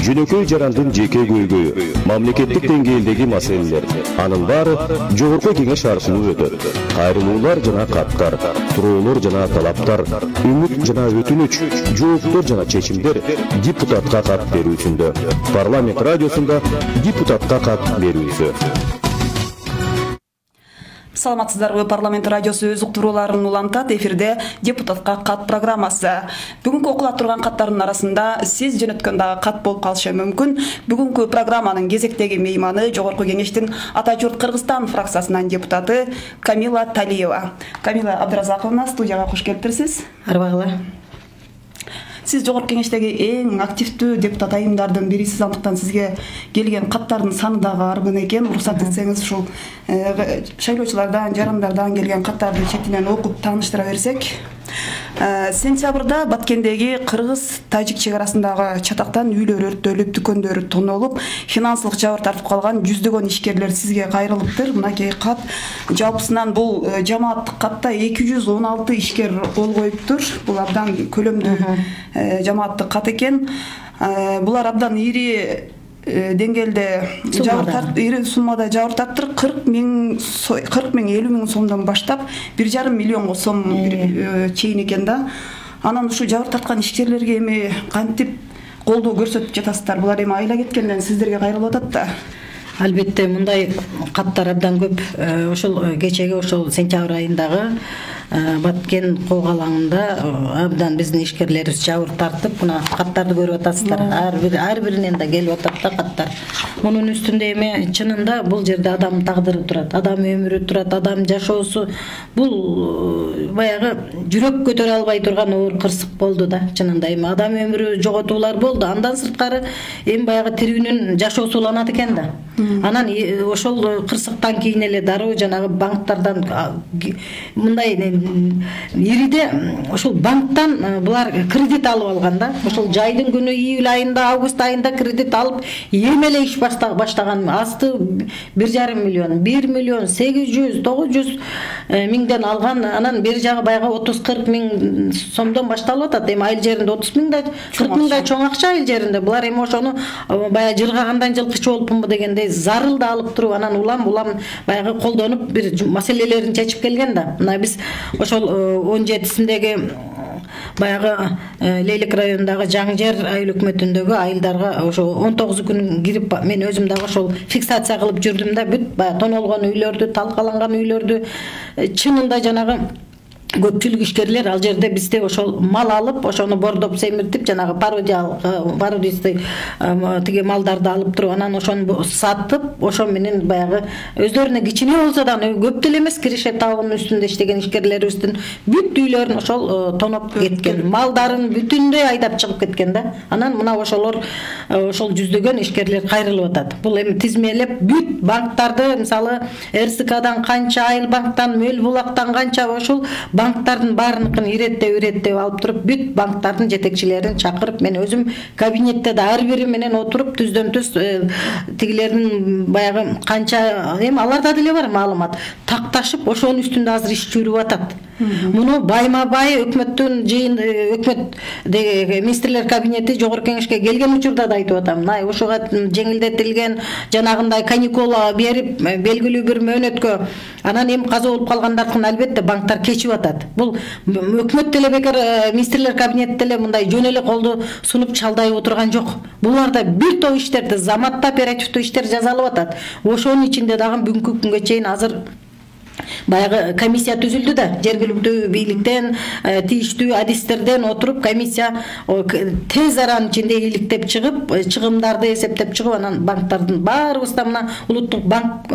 Жөнөкөй жарандын жеке көйгөйү, мамлекеттик деңгээлдеги маселелер, анын баары жогорку кеңеш аркылуу өтөт. Кайрылуулар жана каттар, суроолор жана талаптар, үмүт жана өтүнүч, жооптор жана чечимдер депутатка кат берүүсүндө. Парламент радиосунда депутатка кат берүүсү. Саламатсыздарбы, парламент радиосу өз уктурууларын улантат. Эфирде депутатка кат программасы. Бүгүнкү окула турган каттардын арасында сиз жөнөткөн дагы кат болуп калышы мүмкүн. Бүгүнкү программанын кезектеги мейманы Жогорку кеңештин Ата журт Кыргызстан фракциясынын депутаты Камила Талиева. Камила Абдразаковна, студияга кош келиптирсиз. Арбагыла. Сиз Жогорку кеңештеги эң активдүү депутат айымдардын бирисиз, андыктан сизге келген каттардын саны дагы аргын экен. Уруксат этсеңиз, ушул шайлоочулардан, жарандардан келген каттарды четинен окуп тааныштыра берсек. Сентябрда Баткендеги Кыргыз-Тажик чек арасындагы чатактан үйлөр өрттөлүп, дүкөндөр тонолуп, финансылык жабыр тартып калган жүздөгөн ишкерлер сизге кайрылыптыр. Мынакей кат жалпысынан бул жамааттык катта 216 ишкер кол коюптур. Бул абдан көлөмдүү жамааттык кат экен. Булар абдан ири деңгээлде ири суммада жабыр тарттыр. 40 миң 50 миң сомдон баштап 1,5 миллионго сом чейин экен да. Анан ушу жабыр тарткан ишкерлерге эми кантип колдоо көрсөтүп жатасыздар? Булар эми айла кеткенден сиздерге кайрылып атат да. Албетте мындай каттар абдан көп. Ошол кечеги ошол сентябрь айындагы Баткен коогалаңында абдан биздин ишкерлерибиз жабыр тартып, мына каттарды көрүп атасыздар. Ар биринен да келип атат да каттар. Мунун үстүндө эми чынында бул жерде адам тагдыры турат, адам өмүрү турат, адам жашоосу. Бул баягы жүрөк көтөрө албай турган оор кырсык болду да. Чынында эми адам өмүрү жоготуулар болду. Андан сырткары эми баягы тирүүнүн жашоосу уланат экен да. Анан ошол кырсыктан кийин эле дароо жанагы банктардан мындай ириде ошол банктан булар кредит алып алган да. Ошол жайдын күнү июль айында, август айында кредит алып эмеле иш баштаган. Асты 1,5 миллион, 1 миллион 800, 900 миңден алган. Анан бери жагы баягы 30-40 миң сомдон башталып атат. Эми айыл жеринде 30 миңдай, 40 миңдай чоң акча айыл жеринде. Булар эми ошону баягы жыргагандан жылкычы болупмунбу дегендей зарыл да алып туруп, анан улам баягы колдонуп бир маселелерин чечип келген да. Мына биз ошол 17-синдеги баягы Лейлик районундагы Жаңжер айыл өкмөтүндөгү айылдарга ошо 19 күн кирип мен өзүм дагы ошол фиксация кылып жүрдүм да. Бүт баягы тонолгон үйлөрдү, талкаланган үйлөрдү чынында жанагы көпчүлүк ишкерлер ал жерде бизде ошол мал алып, ошону бордоп семиртип, жанагы пародисти тиги малдарды алып туруп, анан ошону сатып, ошо менен баягы өздөрүнө кичине болсо да көп деле эмес киреше табынын үстүндө иштеген ишкерлерибиздин бүт үйлөрүн ошол тоноп кеткен, малдарын бүтүндөй айдап чыгып кеткен да. Анан мына ошолор ошол жүздөгөн ишкерлер кайрылып атат. Бул эми тизмелеп бүт банктарды, мисалы РСКдан канча, Айыл банктан, Мөл булактан канча ошол банктардын баарыныкын иреттеп алып туруп, бүт банктардын жетекчилерин чакырып, мен өзүм кабинетте да ар бири менен отуруп түздөн түз тигилердин баягы канча эми аларда деле бар маалымат такташып, ошонун үстүндө азыр иш жүрүп атат. Муну байма-бай өкмөттүн жыйын өкмөт министрлер кабинети жогорку кеңешке келген учурда да айтып атам. Ошого жеңилдетилген жанагындай каникул берип белгилүү бир мөөнөткө анан эми каза болуп калгандардын албетте банктар кечип атат. Бул өкмөт деле бекер министрлер кабинети деле мындай жөн эле колду сунуп чалдай отурган жок. Буларда бир топ иштерди, заматта оперативдүү иштер жасалып атат. Ошонун ичинде дагы бүгүнкү күнгө чейин азыр баягы комиссия түзүлдү да, жергиликтүү бийликтен, тийиштүү адистерден отуруп комиссия тез аранын ичинде иликтеп чыгып, чыгымдарды эсептеп чыгып, анан банктардын баарыбызда мына улуттук банк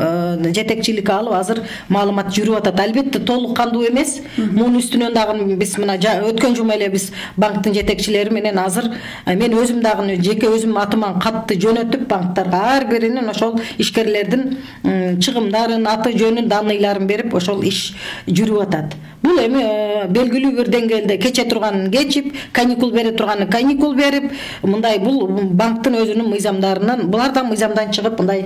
жетекчилик алып азыр маалымат жүрүп атат. Албетте толук кандуу эмес. Мунун үстүнөн дагы биз мына өткөн жума эле биз банктын жетекчилери менен азыр мен өзүм дагы жеке өзүм атыман катты жөнөтүп банктарга ар биринин ошол ишкерлердин чыгымдарын, аты жөнүн, данныйларын берип ошол иш жүрүп атат. Бул эми белгилүү бир деңгээлде кече турганын кечип, каникул бере турганын каникул берип, мындай бул банктын өзүнүн мыйзамдарынан, булар да мыйзамдан чыгып мындай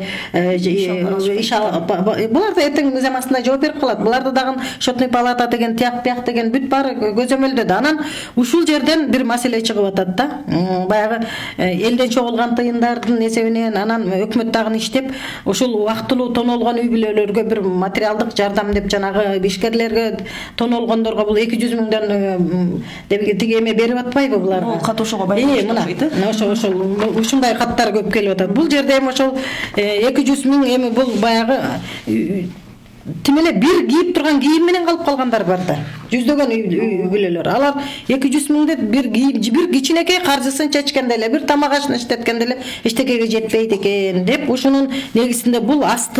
булар да эртең мыйзам астында жооп берип калат. Буларды дагы счетный палата деген, тияк деген бүт баары көзөмөлдөдү. Анан ушул жерден бир маселе чыгып атат да. Баягы элден чогулган тыйындардын эсебинен анан өкмөт дагы иштеп, ушул убактылуу тонолгон үй бүлөлөргө бир материалдык жардам деп жанагы ишкерлерге тонолгондорго бул 200 миңден тиги эме берип атпайбы булар? Бул катышууга байланыштуу. Ошол ушундай каттар көп келип атат. Бул жерде эми ошол 200 миң эми бул баягы тимеле бир кийип турган кийим менен калып калгандар бар да. Жүздөгөн үй бүлөлөр. Алар 200 миңде бир кичинекей каржысын чечкенде эле, бир тамак ашын иштеткенде эле эчтекеге жетпейт экен деп, ушунун негизинде бул аз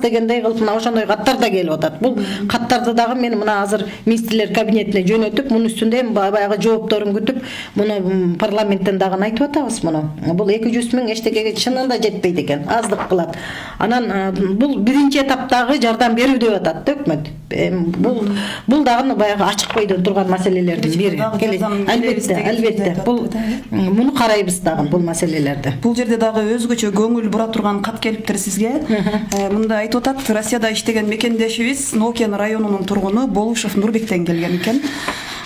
дегендей кылып мына ошондой каттар да келип атат. Бул каттарды дагы мен мына азыр министрлер кабинетине жөнөтүп, мунун үстүндө баягы жоопторун күтүп, муну парламенттен дагы айтып атабыз муну. Бул 200 миң эчтекеге чынында жетпейт экен, аздык кылат. Анан бул биринчи этаптагы жардам берүү деп атат өкмөт. Бул дагы баягы ачык койдо турган маселелердин бири. Албетте. Бул муну карайбыз дагы бул маселелерди. Бул жерде дагы өзгөчө көңүл бура турган кат келиптир сизге. Мында айтып атат, Россияда иштеген мекендешибиз Нокен районунун тургуну Болушев Нурбектен келген экен.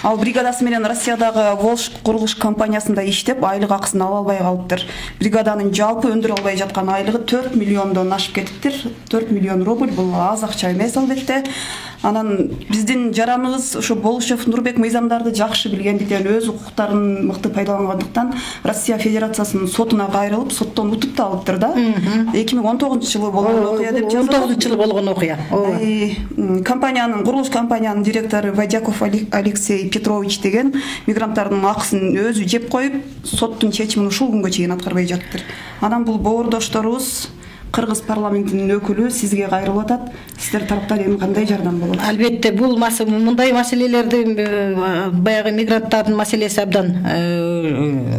Ал бригадасы менен Россиядагы Волжск курулуш компаниясында иштеп, айлык акысын ала албай калыптыр. Бригаданын жалпы өндүрө албай жаткан айлыгы 4 миллиондон ашып кетиптир. 4 миллион рубль бул аз акча эмес албетте. Анан биздин жараныбыз ушу Болушев Нурбек мыйзамдарды жакшы билгендиктен, өз укуктарын мыкты пайдалангандыктан Россия Федерациясынын сотуна кайрылып, соттон утуп да алыптыр да. 2019-жылы болгон окуя деп жазылат. 19-жылы болгон окуя. Компаниянын, курулуш компаниянын директору Вадяков Алексей Петрович деген мигранттардын акысын өзү жеп коюп, соттун чечимин ушул күнгө чейин аткарбай жатыптыр. Анан бул боордошторубуз Кыргыз парламентинин өкүлү сизге кайрылып атат. Сиздер тараптан эми кандай жардам болот? Албетте, бул мындай маселелерди баягы мигранттардын маселеси абдан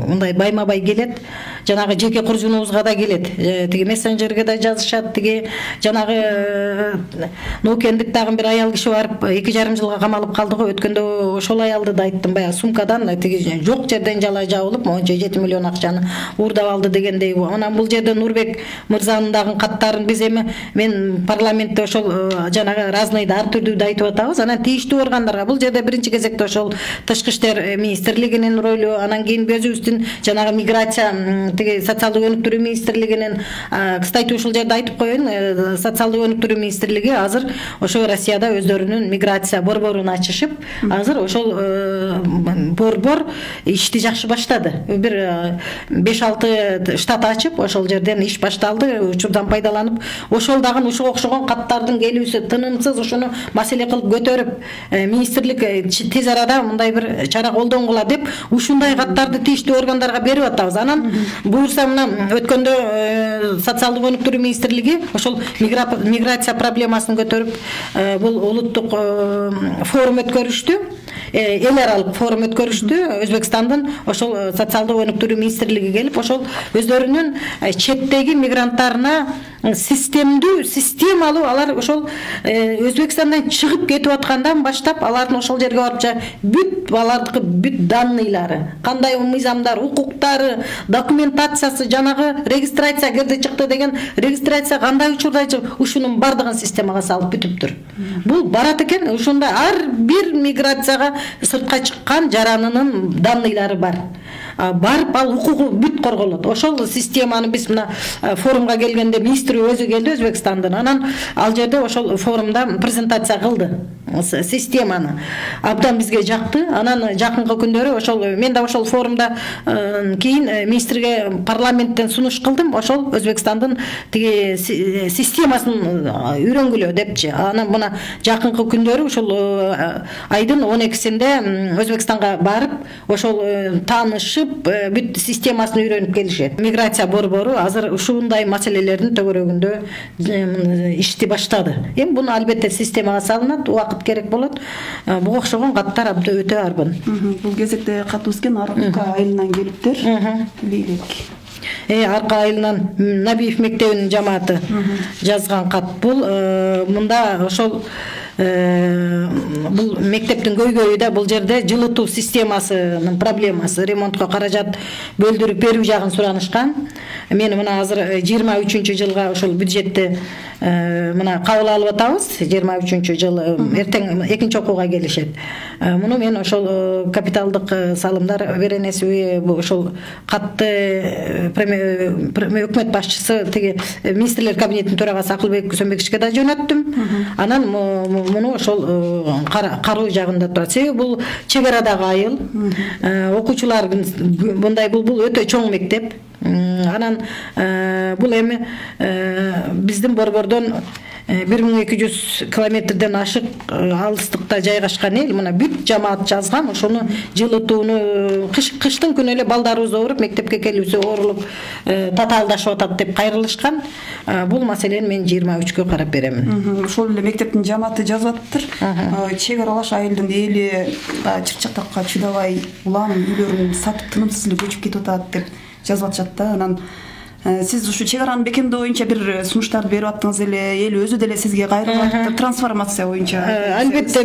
мындай байма-бай келет. Жанагы жеке куржунубузга да келет. Тиги мессенджерге да жазышат, тиги жанагы Нокендик дагы бир аял киши барып 2,5 жылга камалып калды го. Өткөндө ошол аялды да айттым, баягы сумкадан тиги жок жерден жала жабылып, монча 7 миллион акчаны уурдап алды дегендей. Анан бул жерде Нурбек мырзанын каттарын биз эми мен парламентте ошол жанагы разныйды ар түрдүү айтып атабыз. Анан тийиштүү органдарга бул жерде биринчи кезекте ошол Тышкы иштер министрлигинин ролу, анан кийин өзүбүздүн жанагы миграция тиги социалдык өнүктүрүү министрлигинин, кстати ушул жерде айтып коеюн, социалдык өнүктүрүү министрлиги азыр ошо Россияда өздөрүнүн миграция борборун ачышып, азыр ошол борбор ишти жакшы баштады. Бир 5-6 штат ачып, ошол жерден иш башталды. Учурдан пайдаланып, ошол дагы ушуга окшогон каттардын келүүсү тынымсыз ушуну маселе кылып көтөрүп, министрлик тез арада мындай бир чара колдонгула деп ушундай каттарды тийиштүү органдарга берип атабыз. Анан буюрса мына өткөндө социалдык өнүктүрүү министрлиги ошол миграция проблемасын көтөрүп, бул улуттук форум өткөрүштү. Эл аралык форум өткөрүштү. Өзбекстандын ошол социалдык өнүктүрүү министрлиги келип, ошол өздөрүнүн четтеги мигранттарына системалуу алар ошол Өзбекстандан чыгып кетип аткандан баштап алардын ошол жерге барып бүт алардыкы бүт данныйлары, кандай мыйзамдар, укуктары, документациясы, жанагы регистрация кирди чыкты деген регистрация кандай учурда ушунун бардыгын системага салып бүтүптүр. Бул барат экен, ушунда ар бир миграцияга сыртка чыккан жаранынын данныйлары бар. Барып ал укугу бүт корголот. Ошол системаны биз мына форумга келгенде министр өзү келди Өзбекстандын. Анан ал жерде ошол форумда презентация кылды системаны. Абдан бизге жакты. Анан жакынкы күндөрү ошол мен да ошол форумда кийин министрге парламенттен сунуш кылдым. Ошол Өзбекстандын тиги системасын үйрөнгүлө депчи. Анан мына жакынкы күндөрү ошол айдын 12-синде Өзбекстанга барып, ошол таанышып, бүт системасын үйрөнүп келишет. Миграция борбору азыр ушундай маселелердин төгөрөгүндө ишти баштады. Эми буну албетте системага салынат, убакыт керек болот. Буга окшогон каттар абдан өтө арбын. Бул кезекте катыбызкен Арка айылынан келиптир. Арка айылынан Набиев мектебинин жамааты жазган кат. Бул мында ошол бул мектептин көйгөйү да бул жерде жылытуу системасынын проблемасы, ремонтко каражат бөлдүрүп берүү жагын суранышкан. Мен мына азыр 23-жылга ошол бюджетти мына кабыл алып атабыз. 23-жыл эртең экинчи окууга келишет. Муну мен ошол капиталдык салымдар беренесиби, ошол катты өкмөт башчысы тиги министрлер кабинетинин төрагасы Акылбек Сөмбековичке да жөнөттүм. Анан муну ошол кароо жагында турат. Себеби бул чек арадагы айыл. Окуучулар мындай бул өтө чоң мектеп. Анан бул эми биздин борбордон 1200 километрден ашык алыстыкта жайгашкан эл. Мына бүт жамаат жазган, ошону жылытууну кыштын күнү эле балдарыбыз ооруп, мектепке келүүсү оорулуп татаалдашып атат деп кайрылышкан. Бул маселени мен 23-кө карап беремин. Ошол эле мектептин жамааты жазып атыптыр. Чек аралаш айылдын эли чырчактакка чыдабай улам үйлөрүн сатып тынымсыз эле көчүп кетип атат деп жазып атышат да. Анан сиз ушу чек аранын бекемдөө боюнча бир сунуштарды берип аттыңыз эле, эл өзү деле сизге кайрылып атты, трансформация боюнча. Албетте,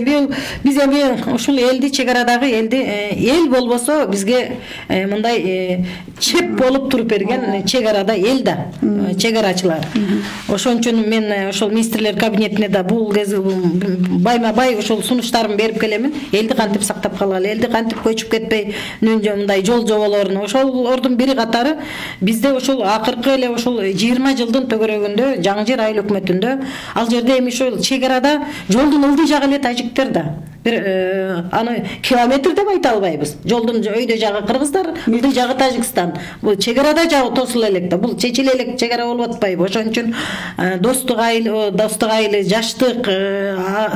биз эми ушул элди, чек арадагы элди, эл болбосо бизге мындай чеп болуп туруп берген чек арада эл да, чек арачылар. Ошон үчүн мен ошол министрлер кабинетине да бул кез байма-бай ошол сунуштарымды берип келемин. Элди кантип сактап калгалы, элди кантип көчүп кетпей, мындай жол жоболорун. Ошолордун бири катары бизде ошол акыркы эле ошол 20 жылдын төгөрөгүндө жаңы жер айыл өкмөтүндө ал жерде эми ошол чек арада жолдун ылдый жагы эле тажиктер да. Аны километр деп айта албайбыз. Жолдун өйдө жагы кыргыздар, ылдый жагы Тажикстан. Бул чек арада жагы тосула элек да. Бул чечиле элек чек ара болуп атпайбы? Ошон үчүн достук айыл, жаштык,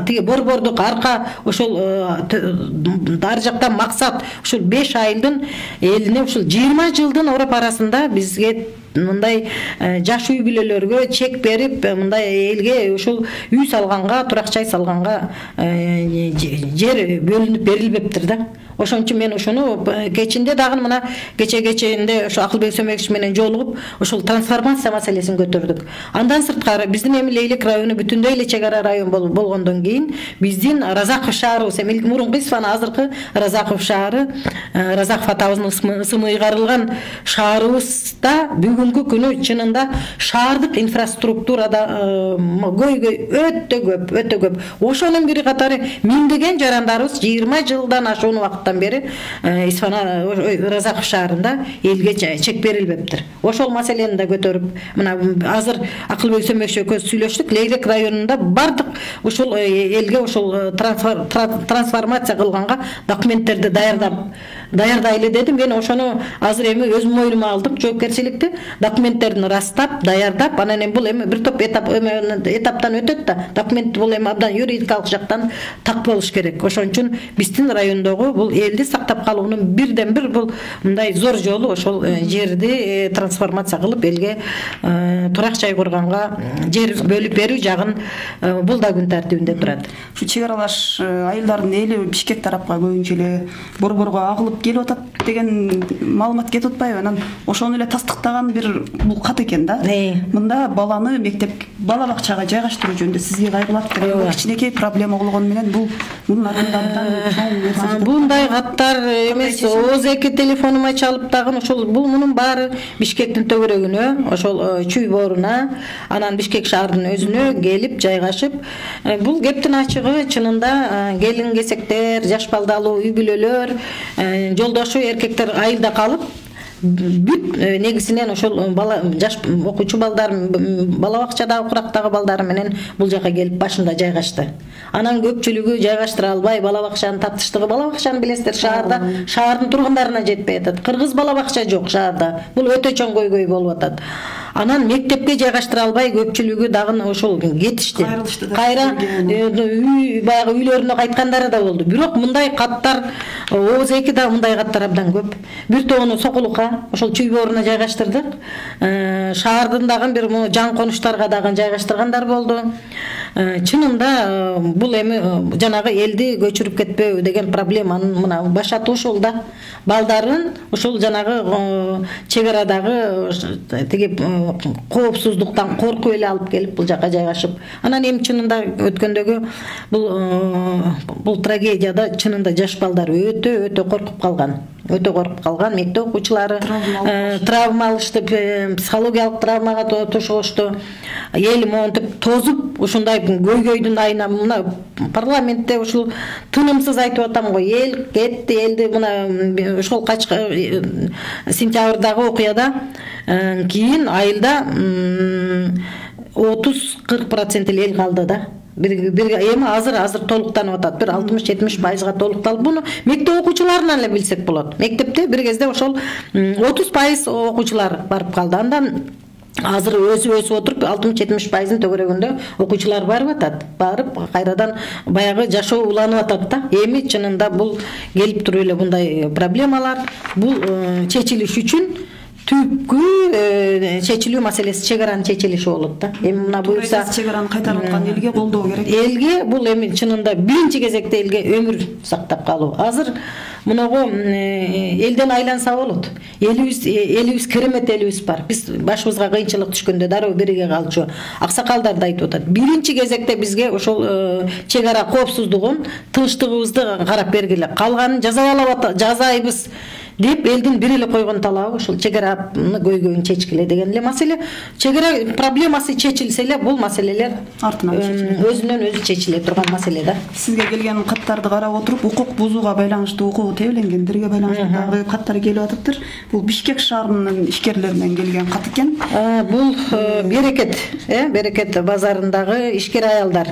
тиги борбордук арка ошол ар жактан максат ушул 5 айылдын элине ушул 20 жылдын ороп арасында бизге мындай жаш үй бүлөлөргө чек берип, мындай элге ушул үй салганга, турак жай салганга жер бөлүнүп берилбептир да. Ошон үчүн мен ошону кечинде дагы мына кечинде ошо Акылбек Сөмбекович менен жолугуп ошол трансформация маселесин көтөрдүк. Андан сырткары биздин эми Лейлек району бүтүндөй эле чек ара район болгондон кийин биздин Разаков шаары, мурунку исманы азыркы Разаков шаары, Разаков атабыздын ысымы ыйгарылган шаарыбызда бүгүнкү күнү чынында шаардык инфраструктурада көйгөй өтө көп. Ошонун бири катары миңдеген жарандарыбыз 20 жылдан ашуун убакыттан бери Исфана Разаков шаарында элге чек берилбептир. Ошол маселени да көтөрүп, мына азыр Акылбек Сөмбекович экөөбүз сүйлөштүк. Лейлек районунда бардык ушул элге ушул трансформация кылганга документтерди даярдайлы дедим. Мен ошону азыр эми өзүм мойнума алдым жоопкерчиликти. Документтерин растап, даярдап, анан эми бул эми бир топ этаптан өтөт да. Документ бул эми абдан юридикалык жактан так болуш керек. Ошон үчүн биздин райондогу бул элди сактап калуунун бирден бир бул мындай зор жолу ошол жерди трансформация кылып элге турак жай курганга жер бөлүп берүү жагын бул да күн тартибинде турат. Ушу чек аралаш айылдардын эли Бишкек тарапка көбүнчө эле борборго агылып келип атат деген маалымат кетип атпайбы? Анан ошону эле тастыктаган бир бул кат экен да. Мында баланы мектеп бала бакчага жайгаштыруу жөнүндө сизге кайрылат деген кичинекей проблема болгону менен мунун артында Bunday каттар эмес, ОЗК телефонума чалып дагы ошол мунун баары Бишкектин төгөрөгүнө, ошол Чүй бооруна, анан Бишкек шаарынын өзүнө келип жайгашып, бул кептин ачыгы чынында келин кесектер, жаш балдалуу үй бүлөлөр, жолдошу эркектер айылда калып бүт негизинен ошол жаш окуучу балдар, бала бакчадагы курактагы балдары менен бул жака келип башында жайгашты. Анан көпчүлүгү жайгаштыра албай, бала бакчанын таптыштыгы, бала бакчаны билесиздер, шаардын тургундарына жетпей атат. Кыргыз бала бакча жок шаарда. Бул өтө чоң көйгөй болуп атат. Анан мектепке жайгаштыра албай көпчүлүгү дагы ошол кетишти. Кайра баягы үйлөрүнө кайткандары да болду. Бирок мындай каттар ОЗК да мындай каттар абдан көп. Бир тоonu Сокулукка, ошол чүй бооруна жайгаштырдык. Шаардын дагы бир жан конуштарга дагы жайгаштыргандар болду. Чынында бул эми жанагы элди көчүрүп кетпөө деген проблеманын мына башаты ошол да. Балдарын ошол жанагы чек арадагы тиги коопсуздуктан коркуп эле алып келип бул жака жайгашып. Анан эми чынында өткөндөгү бул трагедияда чынында жаш балдар өтө коркуп калган. Өтө коркуп калган, мектеп окуучулары травма алышты, психологиялык травмага тошолушту. Эл монтип тозуп ушундай көйгөйдүн айына мына парламентте ушул тынымсыз айтып атам го, эл кетти, элди мына ушул сентябрдагы окуяда кийин айылда 30-40% эл калды да. Эми азыр толуктанып атат. Бир 60-70%га толукталып. Буну мектеп окуучуларынан эле билсек болот. Мектепте бир кезде ошол 30% окуучулар барып калды. Андан азыр өсүп отуруп 60-70%ын төгөрөгүндө окуучулар барып атат. Барып кайрадан баягы жашоо уланып атат да. Эми чынында бул келип туруп эле мындай проблемалар бул чечилиш үчүн түпкү чечилүү маселеси чек аранын чечилиши болот да. Эми мына буюрса чек араны кайтарылган элге колдоо керек. Элге бул эми чынында биринчи кезекте элге өмүр сактап калуу. Азыр мунагу элден айланса болот. Элибиз керемет элибиз бар. Биз башыбызга кыйынчылык түшкөндө дароо бириге калчу. Аксакалдар да айтып атат. Биринчи кезекте бизге ошол чек ара коопсуздугун, тынчтыгыбызды карап бергиле. Калганын жазайбыз деп элдин бир эле койгон талабы ушул чек араны көйгөйүн чечкиле деген эле маселе. Чек ара проблемасы чечилсе эле бул маселелер өзүнөн өзү чечиле турган маселе да. Сизге келген каттарды карап отуруп, укук бузууга байланыштуу укугу тебеленгендерге байланыштуу дагы каттар келип атыптыр. Бул Бишкек шаарынын ишкерлеринен келген кат экен. Бул Берекет базарындагы ишкер аялдар.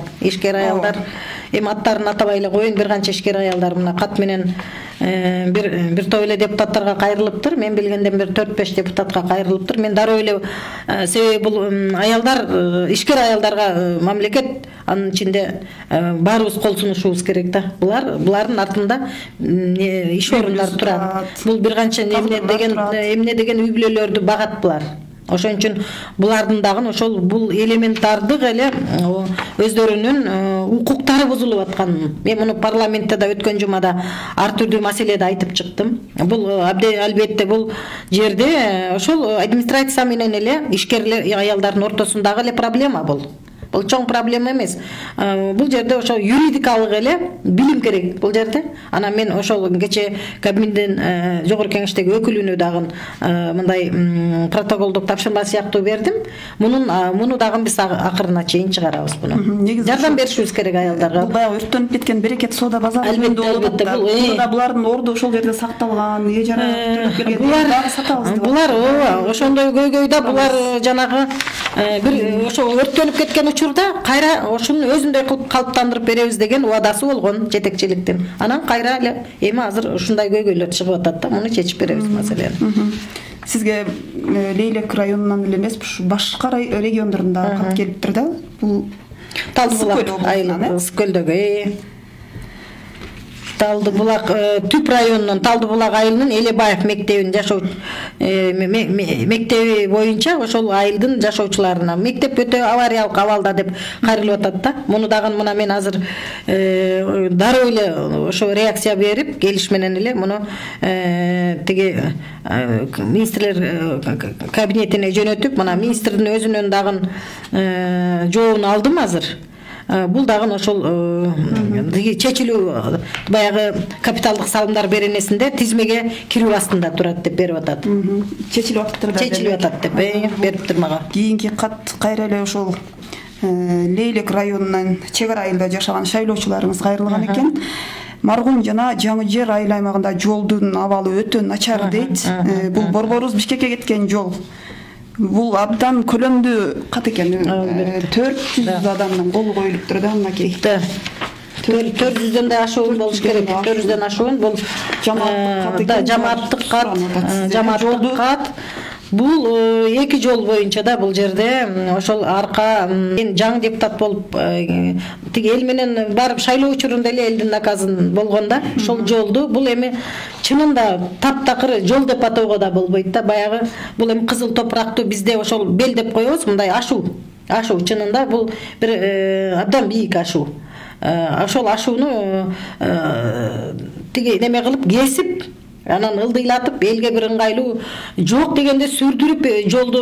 Эми аттарын атабай эле коеюн, бир канча ишкер аялдар мына кат менен бир топ эле депутаттарга кайрылыптыр. Мен билгенден бир 4-5 депутатка кайрылыптыр. Мен дароо эле себеби бул аялдар, ишкер аялдарга мамлекет анын ичинде баарыбыз кол сунушубуз керек да. Булардын артында иш орундары турат. Бул бир канча эмне деген үй бүлөлөрдү багат булар. Ошон үчүн булардын дагы ошол бул элементтардык эле өздөрүнүн укуктары бузулуп атканын мен муну парламентте да өткөн жумада ар түрдүү маселеде айтып чыктым. Бул албетте бул жерде ошол администрация менен эле ишкерлер аялдардын ортосундагы эле проблема бул. Бул чоң проблема эмес. Бул жерде ошо юридикалык эле билим керек бул жерде. Анан мен ошол кече Кабминдин жогорку кеңештеги өкүлүнө дагы мындай протоколдук тапшырма сыяктуу бердим. Муну дагы биз акырына чейин чыгарабыз буну. Жардам беришибиз керек аялдарга. Бул баягы өрттөнүп кеткен Берекет соода базары албетте булардын орду ошол жерде сакталган, эжара төлөп келген дагы сатабыз деп. Булар ошондой көйгөйдө булар жанагы бир ошо өрттөнүп кеткен учурда кайра ошонун өзүндөй кылып калыптандырып беребиз деген убадасы болгон жетекчиликтин. Анан кайра эле эми азыр ушундай көйгөйлөр чыгып атат да, муну чечип беребиз маселени. Сизге Лейлек районунан эле эмес, башка региондорунда кат келиптир да. Бул Талдыбулак айылы, Ысык-Көлдөгү, Талдыбулак Түп районунун Талдыбулак айылынын Элебаев мектебинин мектеби боюнча ошол айылдын жашоочуларына мектеп өтө авариялык абалда деп кайрылып атат да. Муну дагы мына мен азыр дароо эле ошо реакция берип, келиш менен эле муну тиги министрлер кабинетине жөнөтүп, мына министрдин өзүнөн дагы жообун алдым азыр. Бул дагы ошол чечилүү баягы капиталдык салымдар беренесинде тизмеге кирүү астында турат деп берип атат. Чечилип атыптыр да. Чечилип атат деп бериптир мага. Кийинки кат кайра эле ошол Лейлек районунан чек ара айылда жашаган шайлоочуларыбыз кайрылган экен. Маргун жана Жаңы Жер айыл аймагында жолдун абалы өтө начар дейт. Бул борборубуз Бишкекке кеткен жол. Бул абдан көлөмдүү кат экен. 400 адамдын колу коюлуптур да мынакей. 400дөн да ашуун болуш керек. 400дөн ашуун бул жамааттык кат. Бул эки жол боюнча да бул жерде ошол арка мен жаңы депутат болуп тиги эл менен барып шайлоо учурунда эле элдин наказын болгонда ошол жолду бул эми чынында таптакыр жол деп атоого да болбойт да, баягы бул эми кызыл топурактуу бизде ошол бел деп коебуз, мындай ашуу чынында бул бир абдан бийик ашуу. Ошол ашууну тиги неме кылып кесип, анан ылдыйлатып элге бир ыңгайлуу жок дегенде сүрдүрүп жолду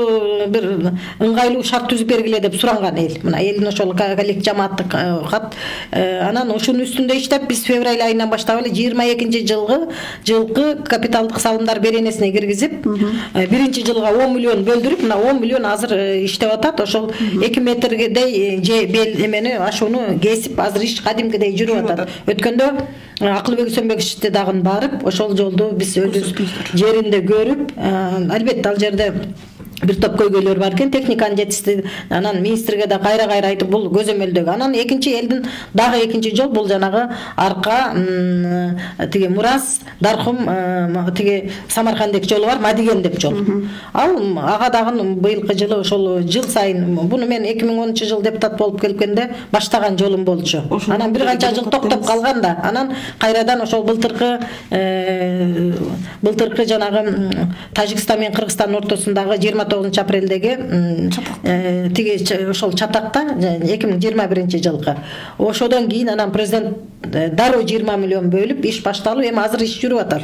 бир ыңгайлуу шарт түзүп бергиле деп суранган эл. Мына элдин ошол коллектив жамааттык кат. Анан ошонун үстүндө иштеп биз февраль айынан баштап эле 22-жылкы капиталдык салымдар беренесине киргизип, биринчи жылга 10 миллион бөлдүрүп, мына 10 миллион азыр иштеп атат. Ошол 2 метрдей же бел эмени ашууну кесип азыр иш кадимкидей жүрүп атат. Өткөндө Акылбек Сөнбековичте дагы барып, ошол жолду биз өз жеринде көрүп, албетте ал жерде бир топ көйгөйлөр бар экен, техниканын жетишсиздиги, анан министрге да кайра айтып бул көзөмөлдөгү. Анан экинчи элдин дагы экинчи жол бул жанагы арка тиги Мурас, Даркум тиги Самаркандек жолу бар, Мадиген деп жол. Ал ага дагы быйылкы жылы ошол жыл сайын буну мен 2010-жыл депутат болуп келгенде баштаган жолум болчу. Анан бир канча жыл токтоп калган да, анан кайрадан ошол былтыркы жанагы Тажикстан менен Кыргызстандын ортосундагы 29 апрелдеги тиги ошол чатакта 2021-жылкы ошодон кийин анан президент дароо 20 миллион бөлүп иш башталып, эми азыр иш жүрүп атат.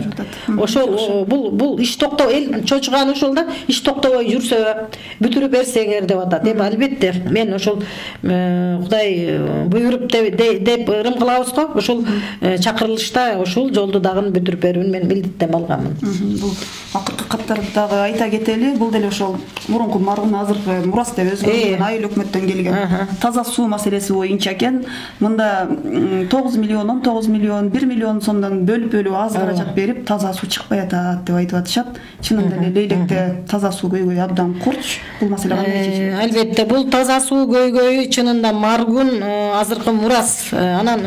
Ошол бул иш токтоо, эл чочуган ошолда иш токтобой жүрсө бүтүрүп берсеңер деп атат. Эми албетте мен ошол Кудай буйруп деп ырым кылабыз го, ошол чакырылышта ошол жолду дагы бүтүрүп берүүнү мен милдеттенип алганмын. Бул акыркы каттарды дагы айта кетели, бул деле ошол мурунку маргын азыркы Мурас деп өзгөргөн айыл өкмөттөн келген таза суу маселеси боюнча экен. Мында 9 миллион, 19 миллион, 1 миллион сомдон бөлүп аз каражат берип таза суу чыкпай атат деп айтып атышат. Чынында эле Лейлекте таза суу көйгөйү абдан курч. Бул маселе кандай чечилет? Албетте бул таза суу көйгөйү чынында маргун азыркы Мурас, анан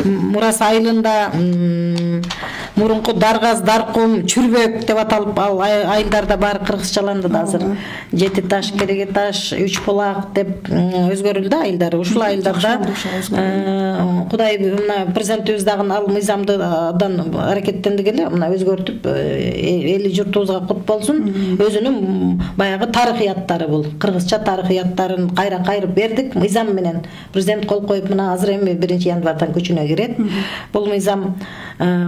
Мурас айылында мурунку Даргаз, Даркум, Чүрбөк деп аталып ал айылдарда бар кыргызчаланды да азыр. Жети таш, Кереге таш, Үч булак деп өзгөрүлдү айылдар. Ушул айылдарда Кудай мына президентибиз дагы ал мыйзамдыдан аракеттенди эле, мына өзгөртүп эли журтубузга кут болсун. Өзүнүн баягы тарыхыяттары бул. Кыргызча тарыхыяттарын кайра кайрып бердик мыйзам менен. Президент кол коюп мына азыр эми 1-январдан күчүнө кирет. Бул мыйзам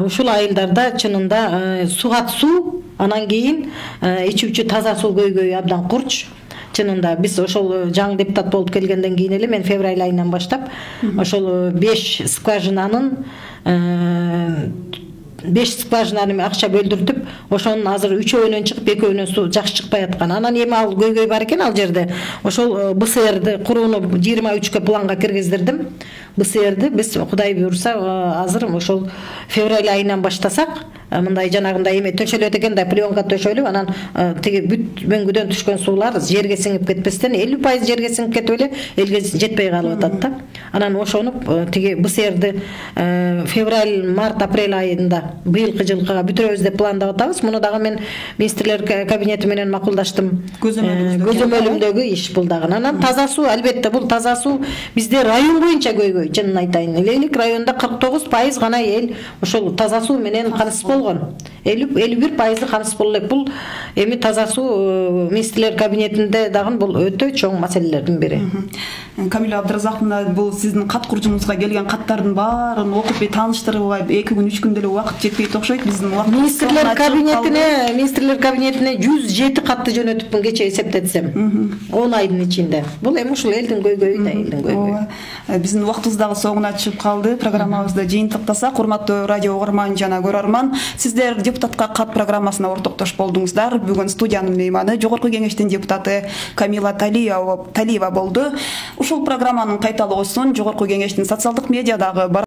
ушул айылдарда чынында сугат суу, анан кийин ичүүчү таза суу көйгөйү абдан курч. Чынында биз ошол жаңы депутат болуп келгенден кийин эле мен февраль айынан баштап ошол 5 скважинанын 5 скважинаны акча бөлдүртүп, ошонун азыр 3-өөнөн чыгып 2-өөнөн суу жакшы чыкпай аткан. Анан эми ал көйгөй бар экен ал жерде. Ошол БСРди курууну 23 планга киргиздирдим. БСРди биз Кудай буйрса азыр ошол февраль айынан баштасак, мындай жанагындай эме төшөлөт экен да, пленка төшөлүп, анан тиги бүт мөңгүдөн түшкөн суулар жерге сиңип кетпестен 50% жерге сиңип кетип эле элге жетпей калып атат да. Анан ошону тиги БСРди февраль, март, апрель айында быйылкы жылкыга бүтүрөбүз деп пландап атабыз. Муну дагы мен министрлер кабинети менен макулдаштым. Көзөмөлүмдөгү иш бул дагы. Анан таза суу, албетте бул таза суу бизде район боюнча көйгөй, чынын айтайын. Лейлик районунда 49% гана эл ошол таза суу менен камсыз болгон. 51% камсыз боло элек. Бул эми таза суу министрлер кабинетинде дагы бул өтө чоң маселелердин бири. Камила Абдыразаковна, бул сиздин кат курчуңузга келген каттардын баарын окуп тааныштырууга 2 күн 3 күндө эле убакыт жетпейт окшойт. Биздин убакыт министрлер кабинетине 107 катты жөнөтүпмүн кече эсептетсем. 10 айдын ичинде. Бул эми ушул элдин көйгөйү да, элдин көйгөйү. Биздин убактыбыз дагы соңуна чыгып калды. Программабызды жыйынтыктасак, урматтуу радио угарман жана көрөрман, сиздер депутатка кат программасына ортоктош болдуңуздар. Бүгүн студиянын мейманы Жогорку Кеңештин депутаты Камила Талиева болду. Ушул программанын кайталоосун Жогорку Кеңештин социалдык медиадагы